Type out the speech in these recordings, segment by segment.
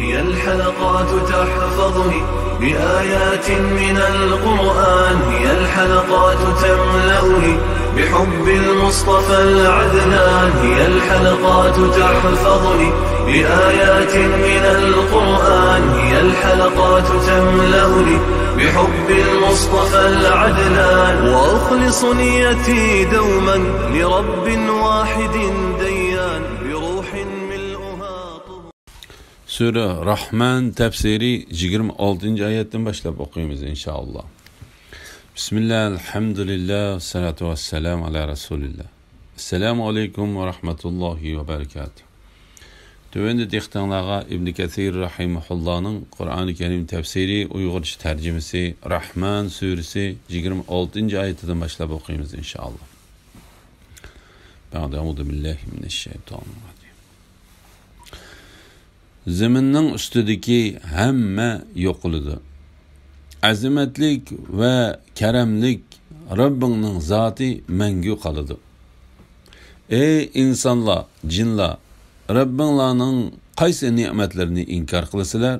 هي الحلقات تحفظني بآيات من القرآن، هي الحلقات تملأني بحب المصطفى العدنان، هي الحلقات تحفظني بآيات من القرآن، هي الحلقات تملأني بحب المصطفى العدنان، وأخلص نيتي دوما لرب واحد ديان بروح ملؤها طهور. Sure Rahman tefsiri 26. ayetten başlayıp okuyumuz inşallah. Bismillah, elhamdülillah, salatu vesselamu ala Resulillah. Esselamu aleyküm ve rahmetullahi ve berekatuhu. Tövende diktanlağa İbn Kathir rahimahullah'ın Kur'an-ı Kerim tefsiri Uygurca tercümesi Rahman suresi 26. ayetinden başlayıp okuyumuz inşallah. Euzu billahi mineşşeytanirracim. Zeminin üstüdeki hemme yokuludu. Azimetlik ve keremlik Rabbinin zati mengü kalıdı. Ey insanlar, cinler, Rabbinlarning qaysi nimetlerini inkar qilsalar,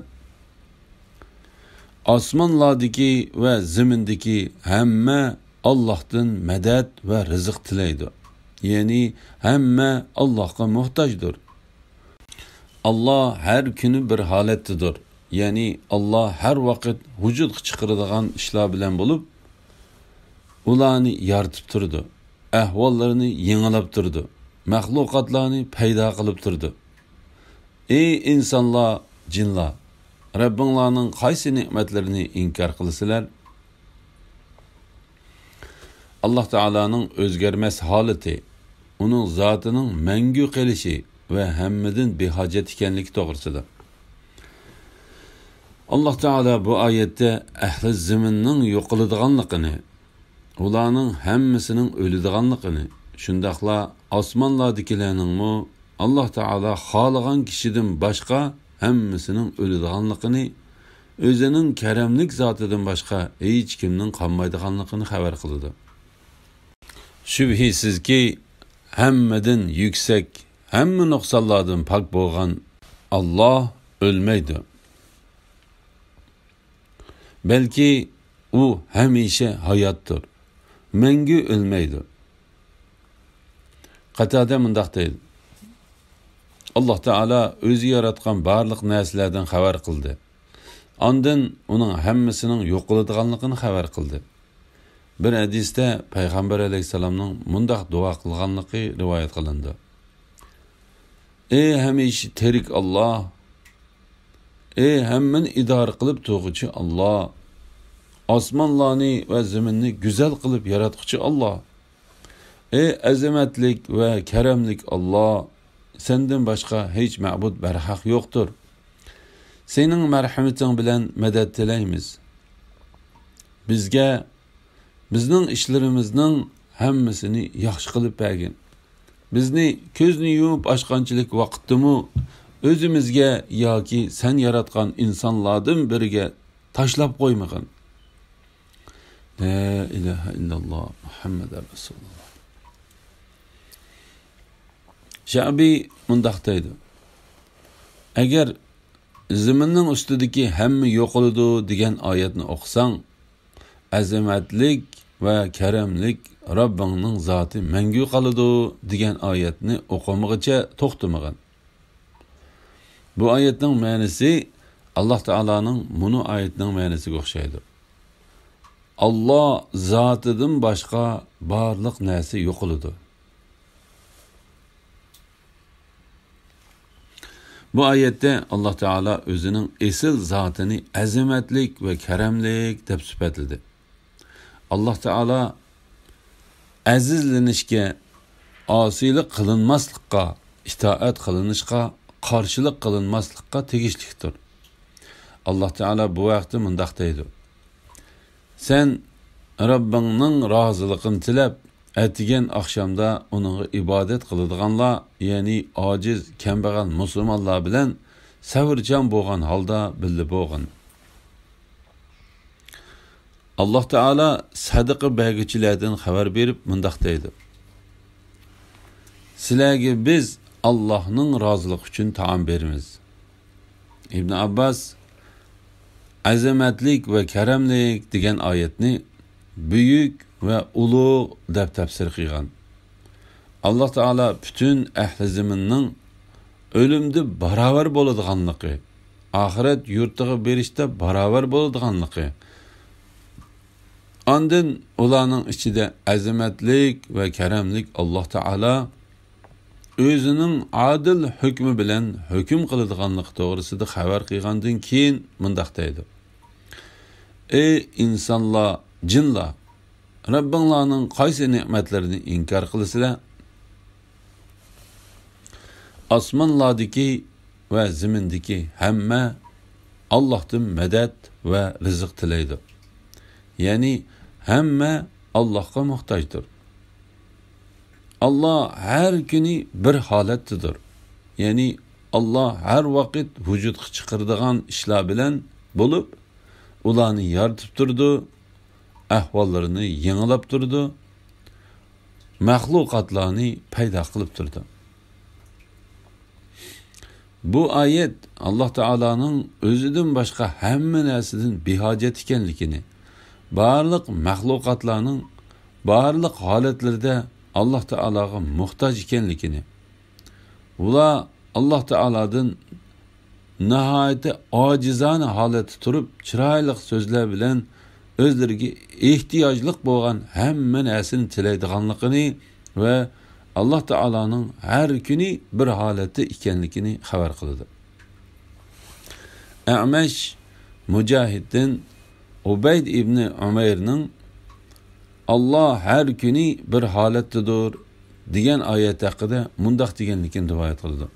osmonlardagi ve zimindagi hamma Allohdan madad ve rizq tilaydi. Yani hamma Allohga muhtojdir. Allah her kuni bir holatdadir. Yani Allah her vaqt vujud chiqaradigan ishlar bilan bo'lib, ularni yaratib turdi. Ahvollarini yengilab turdi. Mahluqotlarni paydo qilib turdi. Ey insonlar, jinlar, Rabbinglarning qaysi ne'matlarini inkor qilsalar, Allah Taolaning o'zgarmas holati, uning zotining mangu qilishi ve hammadan behojat ekanligi to'g'risida. Allah Taala bu ayette ahli zaminning yo'qoladiganligini, ularning hammasining o'ladiganligini, shundaqla osmonlardagilarningmi Allah Taala xohlagan kishidan boshqa hammasining o'ladiganligini, o'zining karamlik zotidan boshqa hech kimning qolmaydiganligini xabar qildi. Shubhisizki hammadan yuksak, hamma nuqsonlardan pok bo'lgan Allah ölmeydi. Belki u hamisha hayotdir. Mangu ölmeydi. Qatada mundaq deydi. Allah Taala o'zi yaratgan barliq narsalardan xabar qildi. Ondan uning hammasining yo'qoladiganligini xabar qildi. Bir hadisda Payg'ambar alayhisalomning mundaq duo qilganligi rivoyat qilindi. Ey hamisha terik Allah, ey hamman idora qilib to'g'uchi Allah, osmonlarni va zaminni go'zal qilib yaratquchi Allah, ey azamatlik va karamlik Allah, sendan boshqa hech ma'bud barhaq yo'qdir. Sening marhamating bilan madad tilaymiz. Bizga bizning ishlarimizning hammasini yaxshi qilib bergin. Bizni ko'zni yumib ochqanchilik vaqtdimi o'zimizga yoki sen yaratgan insonlardan biriga tashlab qo'ymagin. La ilaha illalloh Muhammad Rasululloh. Şabi mundaq deydi. Agar zaminning ustidagi hamma yo'qoladi degan oyatni o'qisang, azamatlik ve karamlik Rabbingning zoti mangu qoladi degan oyatni o'qimag'icha to'xtamag'in. Bu oyatning ma'nosi Allah Taolaning bunu oyatning ma'nosiga o'xshaydi. Allah zotidan boshqa barliq narsa yo'qoladi. Bu oyatda Allah Taala o'zining esil zotini azamatlik ve karamlik deb sifatladi. Allah Taala azizlanishga, osiylik qilinmaslikqa, itoat qilinishga, qarshilik qilinmaslikqa tegishlidir. Allah Taala bu vaqtda mundaq deydi. Sen Rabbingning roziligini tilab, atigan oqshomda uningga ibodat qiladiganlar, ya'ni ojiz, kambag'al musulmonlar bilan savrchan bo'lgan holda birga bo'lgin. Allah Taala sadaqa berguchilardan xabar berib mundaq deydi. Sizlarga biz Allohning roziligi uchun taom beramiz. İbn Abbas azamatlik va karamlik degan oyatni buyuk va ulug' deb tafsir qilgan. Alloh taolo butun ahli zaminning o'limda barobar bo'ladiganligi, oxirat yurtiga berishda barobar bo'ladiganligi, ondan ularning ichida azamatlik va karamlik Alloh taolo o'zining adil hukmi bilan hukm qiladiganligi to'g'risida xabar qilgandan keyin mundaq deydi: ey insonlar, jinlar, Rabbinglarning qaysi ne'matlarini inkor qilasizlar? Osmonlardagi va zimindagi hamma Allohdan madad va rizq tilaydi. Ya'ni hamma Allohga muhtojdir. Allah her kuni bir holatdadir. Ya'ni Allah her vaqt vujudga chiqaradigan ishlar bilan bo'lib, ularni yaratib turdi, ahvollarini yangilab turdi, mahluqotlarni paydo qilib turdi. Bu ayet Allah Teala'nın özüden başka hamma narsadan behojat ekanligini, barliq mahluqotlarning barliq holatlarda Allah Teala'ga muhtoj ekanligini, ular Allah Teala'dan nihoyat ojizona holatda turib, chiroyli so'zlar bilan o'zlariga ehtiyojliq bo'lgan hamma narsani tilaydiganligini va Allah Teala'nın her kuni bir holati ekanligini xabar qiladi. A'mash Mujahiddan Ubayd ibn Umayrning Allah her kuni bir holatdadir degan oyat haqida mundaq deganligini rivoyat qildi.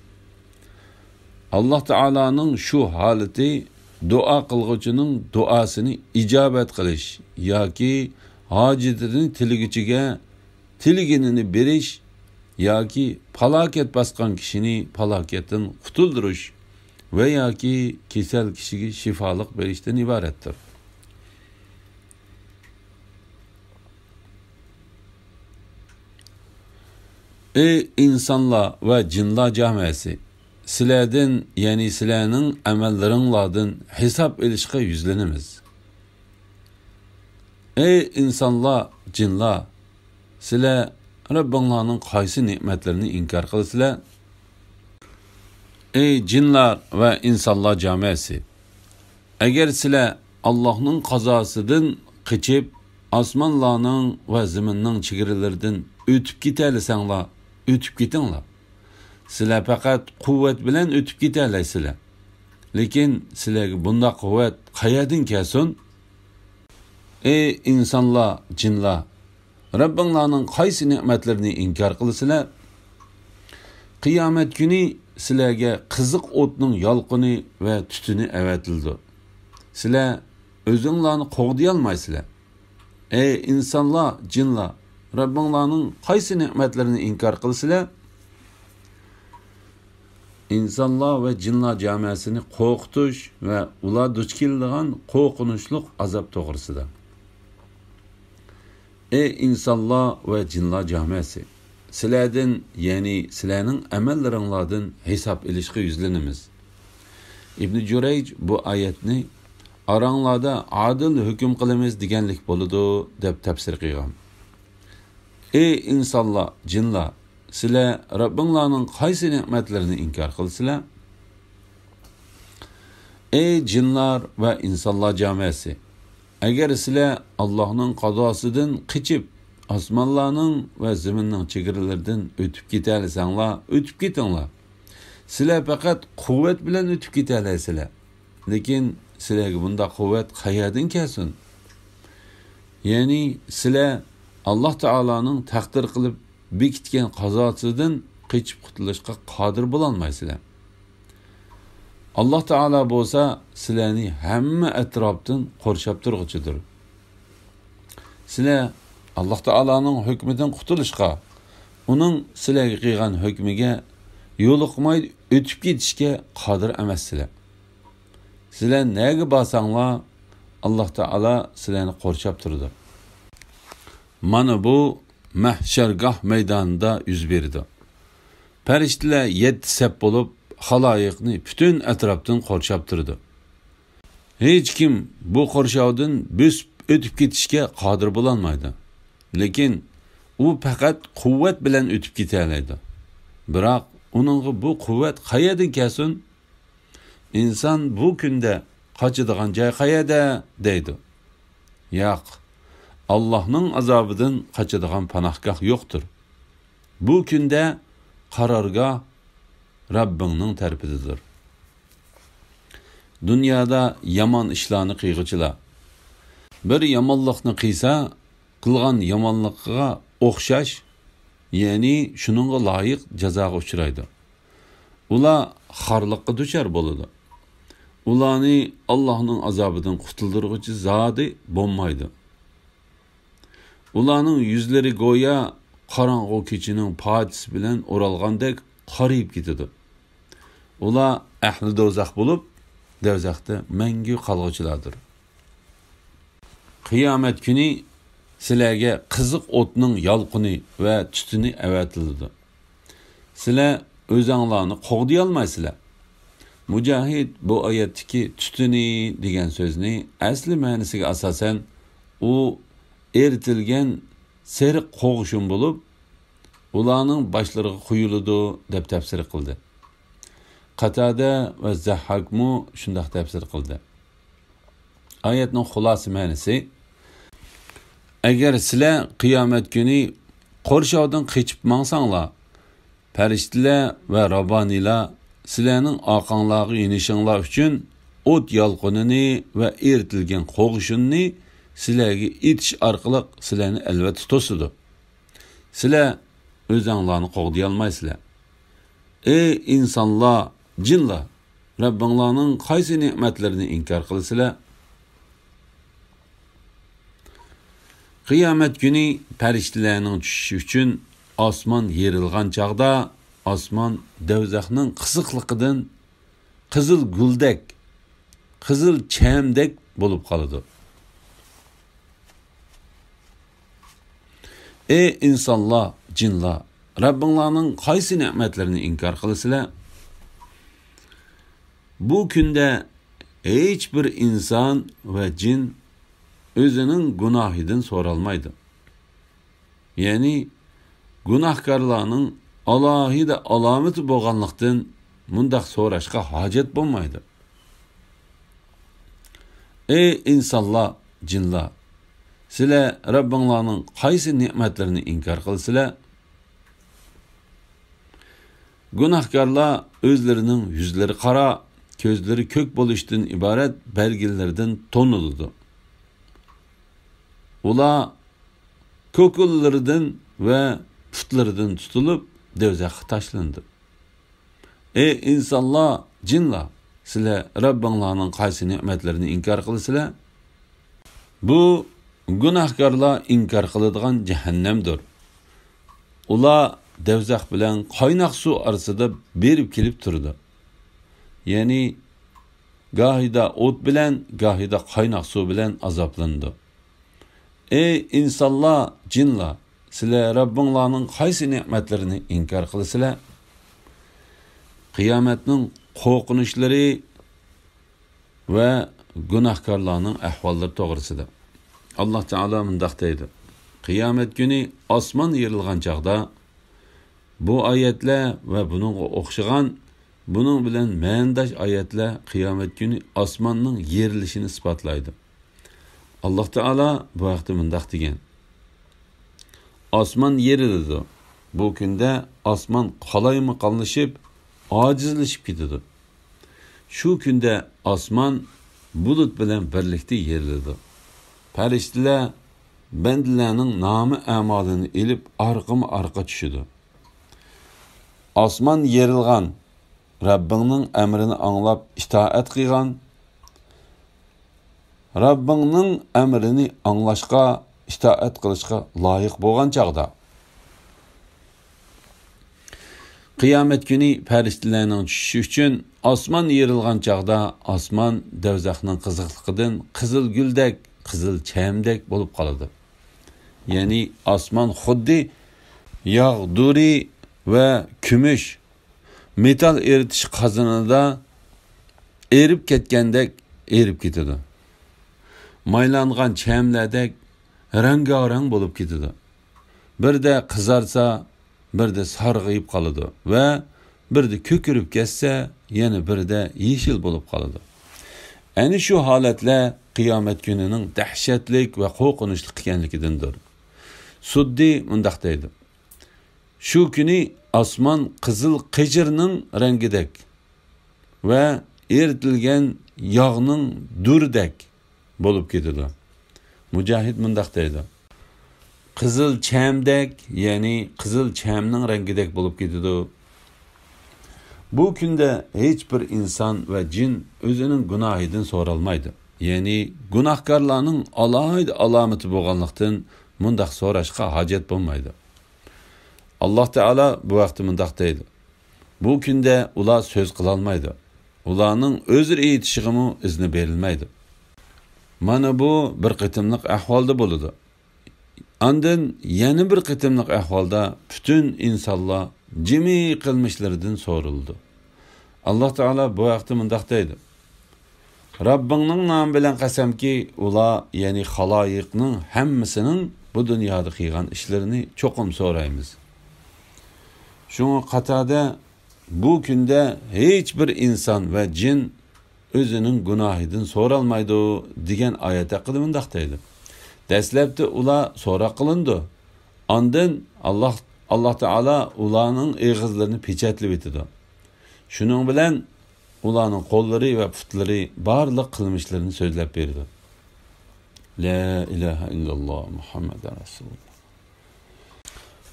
Allah Teala'nın şu holati dua qilguvchining duosini ijobat qilish yoki hojatini tilguchiga tilginini berish yoki falokat basgan kishini falokatdan qutuldirish va yoki kasal kishiga shifolik berishdan iboratdir. Ey insonlar va jinlar jamiyati, sizlardan, ya'ni sizlarning amallaringlardan hisob olishga yuzlanamiz. Ey insonlar, jinlar, sizlar Rabbinglarning qaysi ne'matlarini inkor qilasizlar? Ey jinlar va insonlar jamiyati, agar sizlar Allohning qazosidan qochib, osmonlarning va zaminning chegaralaridan o'tib ketalasanglar, o'tib ketinglar. Sizlar faqat quvvat bilan o'tib ketalaysizlar. Lekin sizlarga bunday quvvat qayerdan kelsin? Ey insonlar, jinlar, Rabbinglarning qaysi ne'matlarini inkor qilasizlar? Qiyomat kuni sizlarga qiziq o'tning yolqini va tutuni avatildi. Sizlar o'zinglarni qo'g'diy olmaysizlar. Ey insonlar, jinlar, Rabbinglarning qaysi ne'matlarini inkor qilasizlar? İnsanlar ve jinlar jamiyasini qo'rqitish va ular duch keladigan qo'rqinchli azob to'g'risida. Ey insonlar va jinlar jamiyasi, sizlardan, ya'ni sizlarning amallaringlardan hisob olishga yuzlanamiz. İbn Jurayj bu oyatni oranglarda adil hukm qilamiz deganlik bo'ladi deb tafsir qilgan. Ey insonlar, jinlar, sizlar Rabbinglarning qaysi ne'matlarini inkor qilsizlar? Ey jinlar va insonlar jamiyasi, agar sizlar Allohning qazosidan qochib, osmonlarning va zaminning chegaralaridan o'tib ketalasanglar, o'tib ketinglar. Sizlar faqat quvvat bilan o'tib ketalaysizlar. Lekin sizlarga bunday quvvat qayerdan kelsin? Ya'ni sizlar Alloh taoloning taqdir qilib bekitgan qazosidan qochib qutulishga qodir bo'la olmaysizlar. Alloh taolo bo'lsa, sizlarni hamma atrofdan qurshab turg'uchidir. Sizlar Alloh taoloning hukmidan qutulishga, uning sizlarga qilgan hukmiga yo'liqmay o'tib ketishga qodir emassizlar. Sizlar nega borsanglar, Alloh taolo sizlarni qurshab turdi. Mana bu mahshargoh maydonida yuz berdi. Farishtalar 7 saf bo'lib haloyiqni butun atrofdan qurshab turdi. Hech kim bu qurshovdan bosib o'tib ketishga qodir bo'la olmaydi. Lekin u faqat quvvat bilan o'tib keta oladi. Biroq uningga bu quvvat qayerdan kelsin? İnsan bu kunda qochadigan joy qayerda deydi. Yo'q, Allohning azobidan qochadigan panohgoh yo'qdir. Bu kunda qarorgoh Rabbingning tarafidadir. Dunyoda yomon ishlarni qilg'uchilar bir yomonlikni qilsa, qilgan yomonligiga o'xshash, ya'ni shuningga loyiq jazoga uchraydi. Ular xorliqqa duchor bo'ladi. Ularni Allohning azobidan qutuldiruvchi zoti bo'lmaydi. Ularning yuzlari go'yo qorong'u kechining pojisi bilan o'ralgandek qorayib ketadi. Ular ahli do'zax bo'lib, do'zaxda mangu qolg'uchilardir. Qiyomat kuni sizlarga qiziq o'tning yolqini va tutuni avatiladi. Sizlar o'zinglarni qo'g'diy olmaysizlar. Mujohid bu oyatdagi tutuni degan so'zni asli ma'nosiga asosan u eritilgan seriq qo'g'ishim bo'lib, ularning boshlariga quyiladi deb tafsir qildi. Qatada va Zahhakmu shunday tafsir qildi. Oyatning xulosa ma'nosi: agar sizlar qiyomat kuni qo'rshovdan qochib mangsanglar, farishtalar va roboniylar sizlarning orqanglarga yenishinglar uchun o't yolqinini va eritilgan qo'g'ishinni sizlarga itish orqali sizlarni albatta to'sidi. Sizlar o'zinglarni qo'g'diy olmaysizlar. Ey insonlar, jinlar, Rabbinglarning qaysi ne'matlarini inkor qilsizlar? Qiyomat kuni farishtalarning tushishi uchun osmon yerilgan chaqda osmon do'zaxning qisiqligidan qizil guldek, qizil chamdek bo'lib qoladi. Ey insonlar, jinlar, Rabbinglarning qaysi ne'matlarini inkor qilsizlar? Bu kunda hech bir inson va jin o'zining gunohidan so'ralmaydi. Ya'ni gunohkorlarning alohida alomati bo'lganlikdan mundaq so'rashga hojat bo'lmaydi. Ey insonlar, jinlar, sizlar Rabbinglarning qaysi ne'matlarini inkor qilsizlar? Gunohkorlar o'zlarining yuzlari qora, ko'zlari ko'k bo'lishdan iborat belgilardan tonildi. Ular ko'kullaridan va putlaridan tutilib do'zaxga tashlandi. Ey insonlar, jinlar, sizlar Rabbinglarning qaysi ne'matlarini inkor qilsizlar? Bu gunohkorlar inkor qiladigan jahannamdir. Ular do'zax bilan qaynoq suv orasida berib kelib turdi. Ya'ni gohida o't bilan, gohida qaynoq suv bilan azoblandi. Ey insonlar, jinlar, sizlar Rabbinglarning qaysi ne'matlarini inkor qilsizlar? Qiyomatning qo'rqinishlari va gunohkorlarning ahvollari to'g'risida Alloh taolo mundaq deydi: qiyomat kuni osmon yerilgan chaqda bu oyatlar va buningga o'xshagan, buning bilan ma'nodash oyatlar qiyomat kuni osmonning yerilishini isbotlaydi. Alloh taolo bu vaqtda mundaq degan: osmon yeriladi. Bu kunda osmon qalaymiqonlashib, ojizlashib ketadi. Shu kunda osmon bulut bilan birlikda yeriladi. Farishtalar bandalarning nomi a'molini ilib orqa tushidi. Osmon yerilgan, Rabbingning amrini anglab itoat qilgan, Rabbingning amrini anglashga, itoat qilishga loyiq bo'lgan chaqda. Qiyomat kuni farishtalarning tushishi uchun osmon yerilgan chaqda osmon do'zaxning qiziqligidan qizil guldek, qizil chamdek bo'lib qoladi. Ya'ni osmon xuddi yog', duri va kumush metal eritish qozonida erib ketgandek erib ketadi. Maylangan chemlardek rangarang bo'lib ketadi. Birda qizarsa, birda sarg'ayib qoladi va birda ko'kirib ketsa, yana birda yeshil bo'lib qoladi. Ana shu holatlar qiyomat kunining dahshatlik va qo'rqinchli ekanligidandir. Suddi mundaq deydi. Shu kuni osmon qizil qijirning rangidek va eritilgan yog'ning durdek bo'lib ketadi. Mujahid mundaq deydi. Qizil chamdek, ya'ni qizil chamning rangidek bo'lib ketadi. Bu kunda hech bir inson va jin o'zining gunohidan so'ralmaydi. Ya'ni gunohkorlarning alohida alomati bo'lganlikdan mundaq so'rashga hojat bo'lmaydi. Alloh taolo bu vaqtda mundaq deydi. Bu kunda ular so'z qila olmaydi. Ularning o'zir aytishig'imi izni berilmaydi. Mana bu bir qitimliq ahvolda bo'ladi. Ondan yana bir qitimliq ahvolda bütün insonlar jimi qilmishlaridan so'rildi. Alloh taolo bu vaqtda mundaq deydi. Rabbingning nomi bilan qasamki, ular, ya'ni xaloyiqning hammasining bu dunyoda qilgan ishlarini cho'qim so'raymiz. Shunga qatorda bu kunda hech bir inson va jin o'zining gunohidan so'ralmaydi degan oyat haqida mundaq deydi. Dastlabda ular so'ra qilindi. Ondan Alloh taolo ularning og'izlarini pechatlab etdi. Shuning bilan ularning qo'llari va putlari barliq qilmishlarini so'zlab berdi. La ilaha illalloh Muhammadur Rasululloh.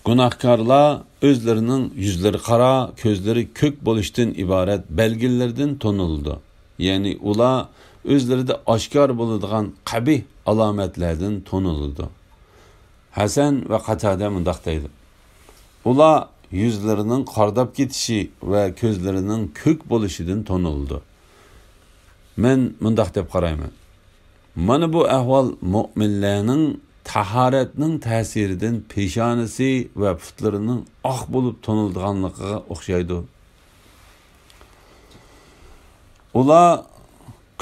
Gunohkorlar o'zlarining yuzlari qora, ko'zlari ko'k bo'lishdan iborat belgilardan tonildi. Ya'ni ular o'zlarida oshkor bo'ladigan qabih alomatlardan tonildi. Hasan va Qatada mundaq deydi. Ular yuzlarining qordab ketishi va ko'zlarining ko'k bo'lishidan tonildi. Men mundaq deb qarayman. Mana bu ahvol mu'minlarning tahoratning ta'siridan peshonasi va putlarining oq bo'lib tonildiganligiga o'xshaydi. Ular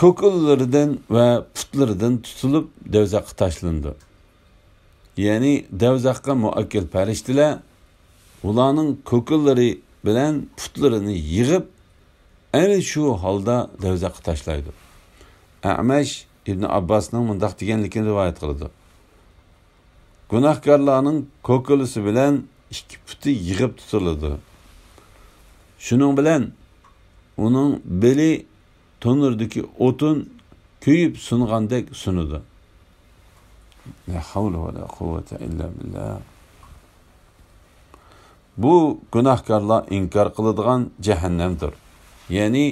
ko'killaridan va putlaridan tutilib dovzaqqa tashlandi. Ya'ni dovzaqqa muakkil farishtalar ularning ko'killari bilan putlarini yig'ib, ana shu holda dovzaqqa tashlaydi. A'mash ibn Abbosning mundaq deganligini rivoyat qildi. Gunohkorlarning ko'kilisi bilan ikki puti yig'ib tutiladi. Shuning bilan uning beli tonurdagi o'tin kuyib sungandek sunudi. La havla va la quvvata illa billah. Bu gunohkorlar inkor qiladigan jahannamdir. Ya'ni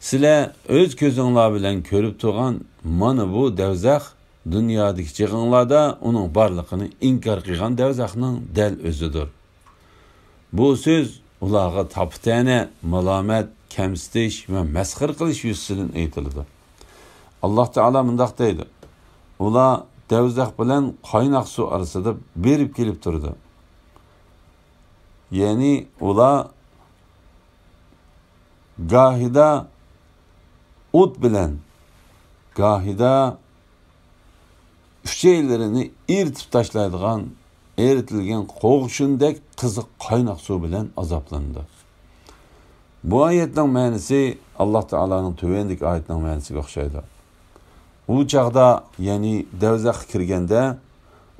sizlar o'z ko'zinglar bilan ko'rib turgan mana bu dovzax dunyodagi jig'inglarda uning borligini inkor qilgan dovzaxning dal o'zidir. Bu so'z ularga taptana, malomat, kamsitish va masxir qilish yuzidan aytiladi. Alloh taolo mundaq deydi. Ular dovzax bilan qaynoq suv orasida berib kelib turdi. Ya'ni ular gohida o't bilan, gohida uchaylarini eritib tashlaydigan eritilgan qo'g'ishindek qiziq qaynoq suv bilan azoblandi. Bu oyatning ma'nosi Alloh taolaning tuvendek oyatning ma'nosiga o'xshaydi. U chaqda, ya'ni dovzaxga kirganda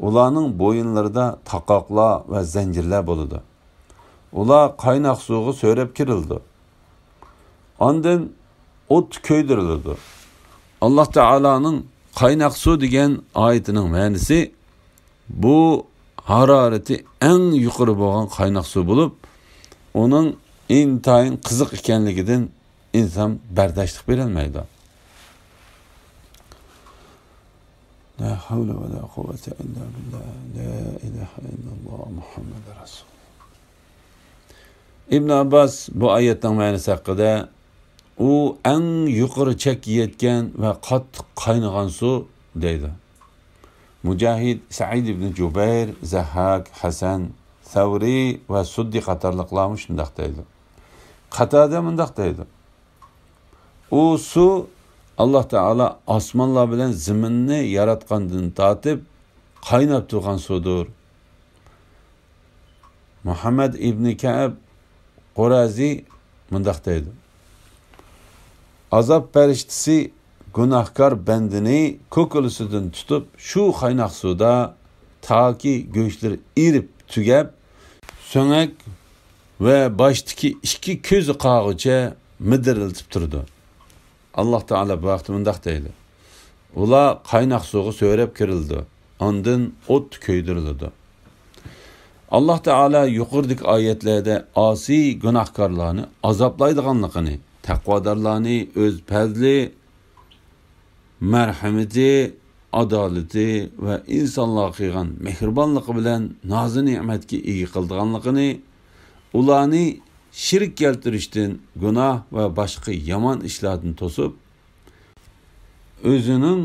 ularning bo'yinlarida taqoqlar va zanjirlar bo'ladi. Ular qaynoq suvga so'rab kirildi. Ondan o't ko'ydirildi. Alloh taolaning qaynoq suv degan oyatining ma'nosi bu harorati eng yuqori bo'lgan qaynoq suv bo'lib, uning intayin qiziq ekanligidan inson bardashlik berolmaydi. La havla va la quvvata illa billah. La ilaha illalloh Muhammadur Rasululloh. Ibn Abbos bu oyatning ma'nosi haqida u eng yuqori chek yetgan va qattiq qaynagan suv deydi. Mujahid, Sa'id ibn Jubayr, Zahhak, Hasan, Savri va Suddi qatorliqlar shundaq deydi. Qatada mundaq deydi. O su Allah Taala osmonlar bilan zaminni yaratgandan tortib qaynab turgan sudur. Muhammad ibn Ka'b Qorazi mundaq deydi. Azab perishtisi günahkar bendini ko'kulisidan tutib shu qaynoq suvda taki go'shtlar erib tugab so'ngak ve baştaki iki ko'zi qog'icha midiriltib turdi. Allah Taala bu vaqt mundaq deydi. Ular qaynoq suvga so'rab kirildi. Ondan o't ko'ydirildi. Allah Taala yuqoridagi oyatlarda asi günahkarlarni azoblaydiganligini, taqvodorlarni o'z fazli, marhamati, adolati va insonlarga qilgan mehribonligi bilan nozi ne'matga ega qildiganligini, ularni shirk keltirishdan, gunoh va boshqa yomon ishlardan to'sib, o'zining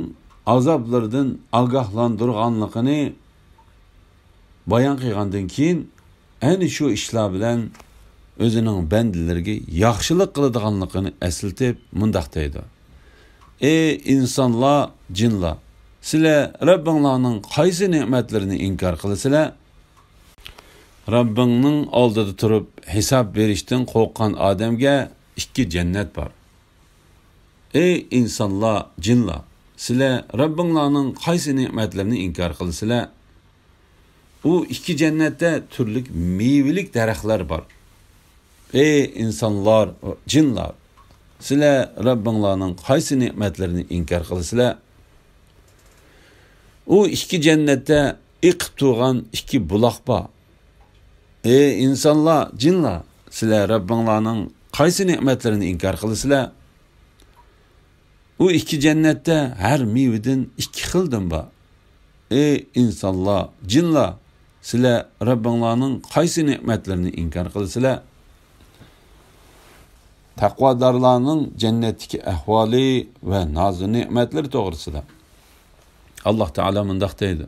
azoblaridan ogohlantirganligini bayon qilgandan keyin ana shu ishlar bilan o'zining bandalariga yaxshilik qiladiganligini eslatib mundaq deydi. Ey insonlar, jinlar, sizlar Rabbinglarning qaysi ne'matlarini inkor qilasizlar? Rabbingning oldida turib hisob berishdan qo'rqqan odamga ikki jannat bor. Ey insonlar, jinlar, sizlar Rabbinglarning qaysi ne'matlarini inkor qilasizlar? U ikki jannatda turli meyvelik daraxtlar bor. Ey insonlar, jinlar, sizlar Rabbinglarning qaysi ne'matlarini inkor qilasizlar? U ikki jannatda iqib turgan ikki buloq bor. Ey insonlar, jinlar, sizlar Rabbinglarning qaysi ne'matlarini inkor qilasizlar? U ikki jannatda har meyvedan ikki xildan bor. Ey insonlar, jinlar, sizlar Rabbinglarning qaysi ne'matlarini inkor qilasizlar? Taqvodorlarning jannatdagi ahvoli va noz ne'matlar to'g'risida Allah Taala mundaq deydi.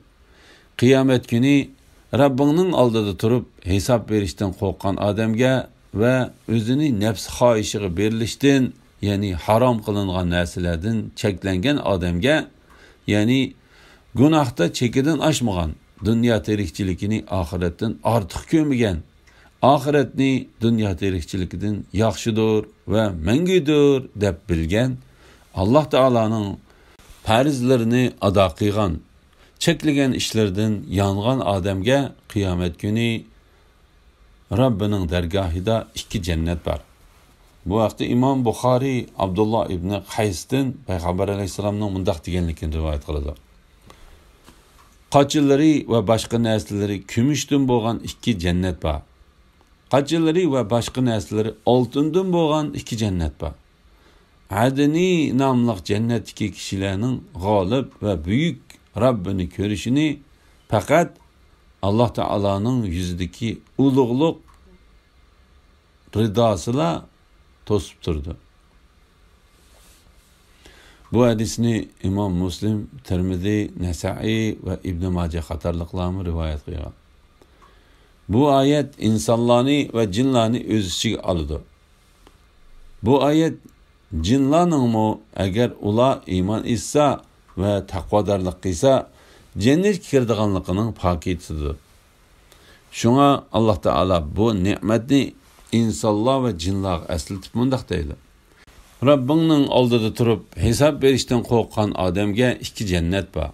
Qiyomat kuni Rabbingning oldida turib hisob berishdan qo'rqqan odamga va o'zini nafs xohishiga berilishdan, ya'ni harom qilingan narsalardan cheklangan odamga, ya'ni gunohda chekidan oshmagan, dunyo tirikchiligini oxiratdan ortiq ko'rmagan, oxiratni dunyo tirikchiligidan yaxshidir va mangudir deb bilgan, Allah Taolaning farzlarini ado qilgan, cheklagan ishlardan yongan odamga qiyomat kuni Rabbining dargohida ikki jannat bor. Bu vaqtda Imom Buxoriy Abdullah ibn Qaysdan Payg'ambar alayhisolamning mundaq deganligini rivoyat qiladi. Qochilari va boshqa narsalari kumushdan bo'lgan ikki jannat bor. Qochilari va boshqa narsalari oltindan bo'lgan ikki jannat bor. Adni nomli jannatdagi kishilarning g'olib va buyuk Rabbini ko'rishini faqat Allah Taolaning yuzidagi ulug'liq ridosila to'sib turdi. Bu hadisni Imom Muslim, Tirmiziy, Nasa'iy va Ibn Majah qatorliqlar rivoyat qilgan. Bu oyat insonlarni va jinlarni o'z ichiga oladi. Bu oyat jinlarning agar ular iymon etsa va taqvodorlik qilsa, jannatga kiradiganligining paketidir. Shunga Allah Taala bu ne'matni insonlar va jinlarga eslatib mundaq deydi. Rabbingning oldida turib hisob berishdan qo'rqqan odamga ikki jannat bor.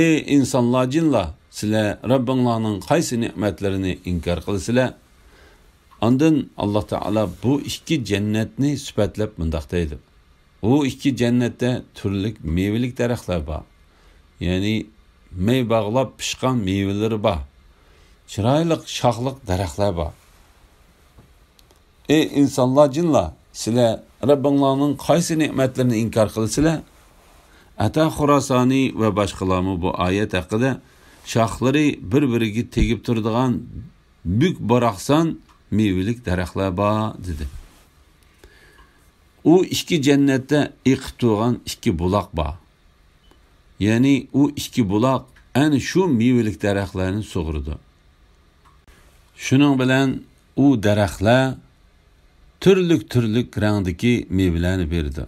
Ey insonlar, jinlar, sizlar Rabbinglarning qaysi ne'matlarini inkor qilasizlar? Ondan Allah Taala bu ikki jannatni sifatlab mundaq deydi. U ikki jannatda turli meyvelik daraxtlar bor. Ya'ni mey bog'lab pishgan meyvelari bor. Chiroyli shoxliq daraxtlar bor. Ey insonlar, jinlar, sizlar Rabbinglarning qaysi ne'matlarini inkor qilasizlar? Ata Xurosoniy va boshqalarmi bu oyat haqida shoxlari bir-biriga tegib turadigan buk baraqsan meyvelik daraxtlar bor dedi. U ikki jannatda iqib turgan ikki buloq bor. Ya'ni u ikki buloq ana shu meyvelik daraxtlarni sug'urdi. Shuning bilan u daraxtlar türlük rəngdəki meyvələrini berdi.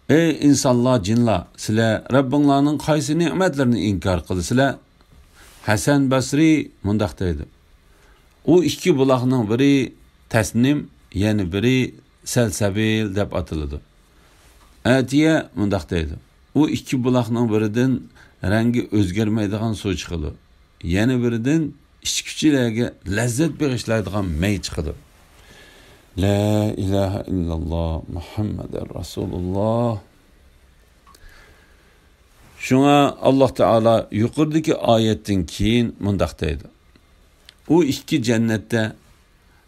Ey insanlar, cinlar, sizlər Rabbinlarning qaysi ne'matlarini inkar qilsizlar? Hasan Basri mundaq deydi. O iki buloqning biri tasnim, yani biri salsabil deb atiladi. Atiya mundaq deydi. O iki buloqning biridan rangi o'zgarmaydigan suv chiqadi. Yana biridan ichkichilarga lazzat bag'ishlaydigan may chiqadi. La ilaha illalloh Muhammadur Rasululloh. Şuna Allah Teala yuqoridagi oyatdan keyin mundaq deydi. O iki cennette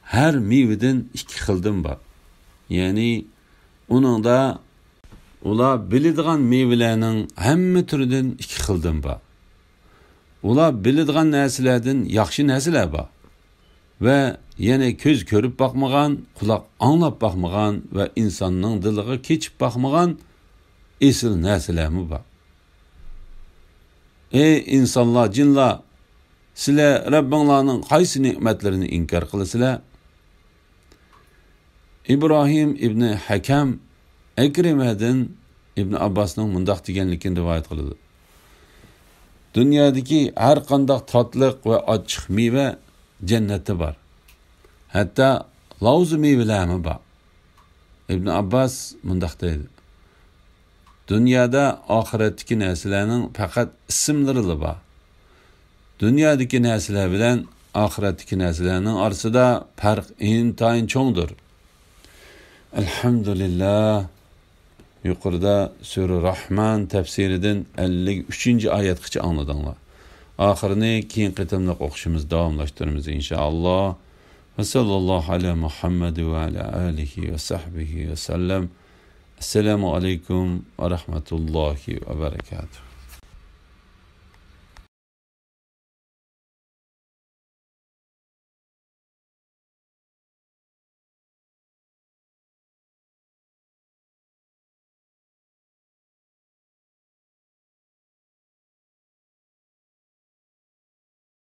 her meyveden iki xildan var. Yani onun da ular biladigan meyvelerinin hamma türüden iki xildan var. Ular biladigan narsalardan yaxshi narsalar var. Ve yine göz görüp bakmagan, kulak anlap bakmagan ve insanın diliga keçip bakmagan esil narsalar mı var? Ey insanlar, cinlar, sizlar Rabbinglarning qaysi ne'matlarini inkar qilasizlar? İbrahim ibn Hakam Ekrimadan İbn Abbasning mundaq deganligini rivoyat qiladi. Dunyodagi har qanday tatliq va ochiq meva jannatda bor. Hatto lavzu mevalarmi bor. İbn Abbas mundaq deydi. Dünyada ahiretdeki narsalarning faqat ismlari bor. Dünyadaki narsalar bilan ahiretdeki narsalarning orasida farq intayin cho'ngdir. Elhamdülillah. Yuqorida Sura Rahman tafsiridan 53. oyatgacha angladinglar. Oxirini keyin qitimliq o'qishimiz davomlashtiramiz inshaalloh. Va sallallohu ala Muhammad va ala alihi va sahbihi va sallam. Assalomu alaykum va rahmatullohi va barakatuh.